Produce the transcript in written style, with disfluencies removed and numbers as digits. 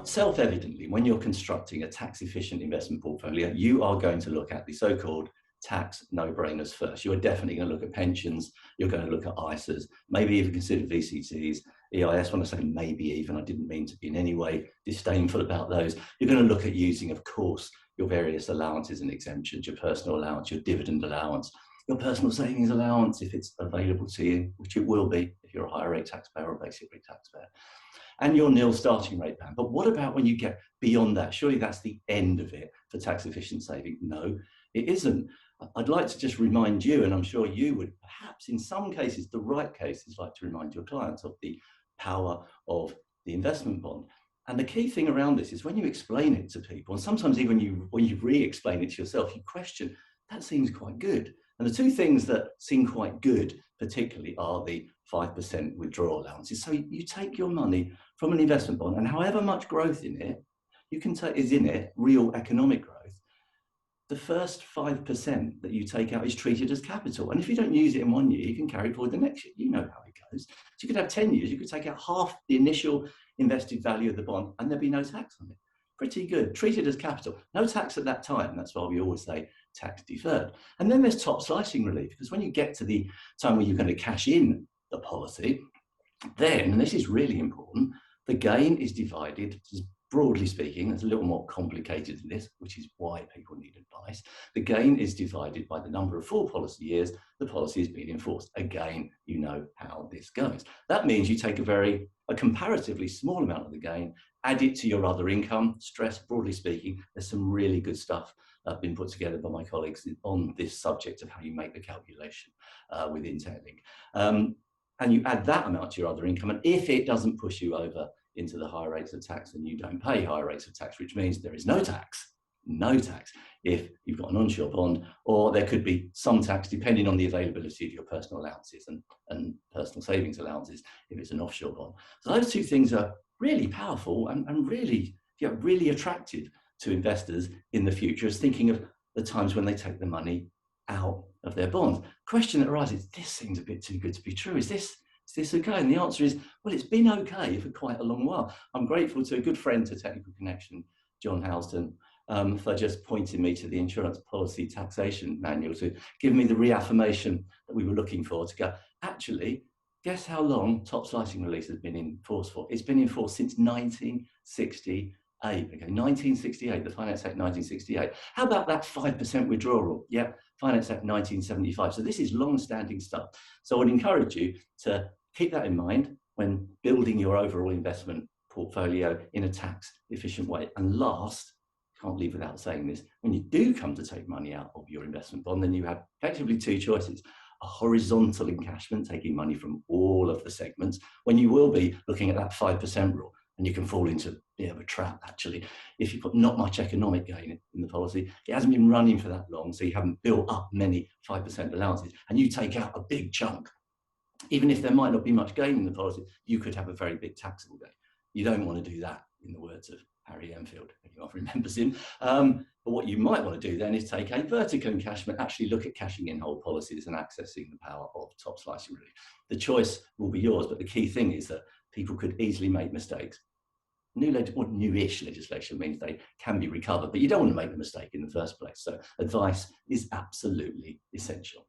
self-evidently, when you're constructing a tax-efficient investment portfolio, you are going to look at the so-called tax no-brainers first. You're definitely going to look at pensions, you're going to look at ISAs, maybe even consider VCTs, EIS. When I say maybe even, I didn't mean to be in any way disdainful about those. You're going to look at using, of course, your various allowances and exemptions, your personal allowance, your dividend allowance, your personal savings allowance, if it's available to you, which it will be if you're a higher rate taxpayer or a basic rate taxpayer, and your nil starting rate band. But what about when you get beyond that? Surely that's the end of it for tax efficient saving. No, it isn't. I'd like to just remind you, and I'm sure you would, perhaps in some cases, the right cases, like to remind your clients of the power of the investment bond. And the key thing around this is when you explain it to people, and sometimes even when you re-explain it to yourself, you question, that seems quite good. And the two things that seem quite good, particularly, are the 5% withdrawal allowances. So you take your money from an investment bond, and however much growth in it you can take is in it, real economic growth, the first 5% that you take out is treated as capital. And if you don't use it in 1 year, you can carry forward the next year. You know how it goes. So you could have 10 years, you could take out half the initial invested value of the bond and there'd be no tax on it. Pretty good. Treated as capital. No tax at that time. That's why we always say tax deferred. And then there's top slicing relief, because when you get to the time where you're going to cash in the policy, then, and this is really important, the gain is divided, broadly speaking. It's a little more complicated than this, which is why people need advice. The gain is divided by the number of full policy years the policy has been enforced. Again, you know how this goes. That means you take a comparatively small amount of the gain, add it to your other income. Stress, broadly speaking, there's some really good stuff been put together by my colleagues on this subject of how you make the calculation within Techlink. And you add that amount to your other income, and if it doesn't push you over into the higher rates of tax, and you don't pay higher rates of tax, which means there is no tax if you've got an onshore bond, or there could be some tax depending on the availability of your personal allowances and personal savings allowances if it's an offshore bond. So those two things are really powerful and really, really attractive to investors in the future, as thinking of the times when they take the money out of their bonds. Question that arises, this seems a bit too good to be true. Is this okay? And the answer is, well, it's been okay for quite a long while. I'm grateful to a good friend to Technical Connection, John Housden, for just pointing me to the insurance policy taxation manual to give me the reaffirmation that we were looking for, to go, actually, guess how long top slicing release has been in force for? It's been in force since 1968. Okay, 1968, the Finance Act 1968. How about that 5% withdrawal rule? Yeah, Finance Act 1975. So this is long-standing stuff. So I would encourage you to keep that in mind when building your overall investment portfolio in a tax-efficient way. And last, can't leave without saying this, when you do come to take money out of your investment bond, then you have effectively two choices: a horizontal encashment, taking money from all of the segments, when you will be looking at that 5% rule. And you can fall into a bit of a trap, actually. If you've got not much economic gain in the policy, it hasn't been running for that long, so you haven't built up many 5% allowances, and you take out a big chunk. Even if there might not be much gain in the policy, you could have a very big taxable gain. You don't want to do that, in the words of Harry Enfield, anyone remembers him. But what you might want to do then is take a vertical encashment, actually look at cashing in whole policies and accessing the power of top slicing relief. The choice will be yours, but the key thing is that people could easily make mistakes. Newish legislation means they can be recovered, but you don't want to make the mistake in the first place. So advice is absolutely essential.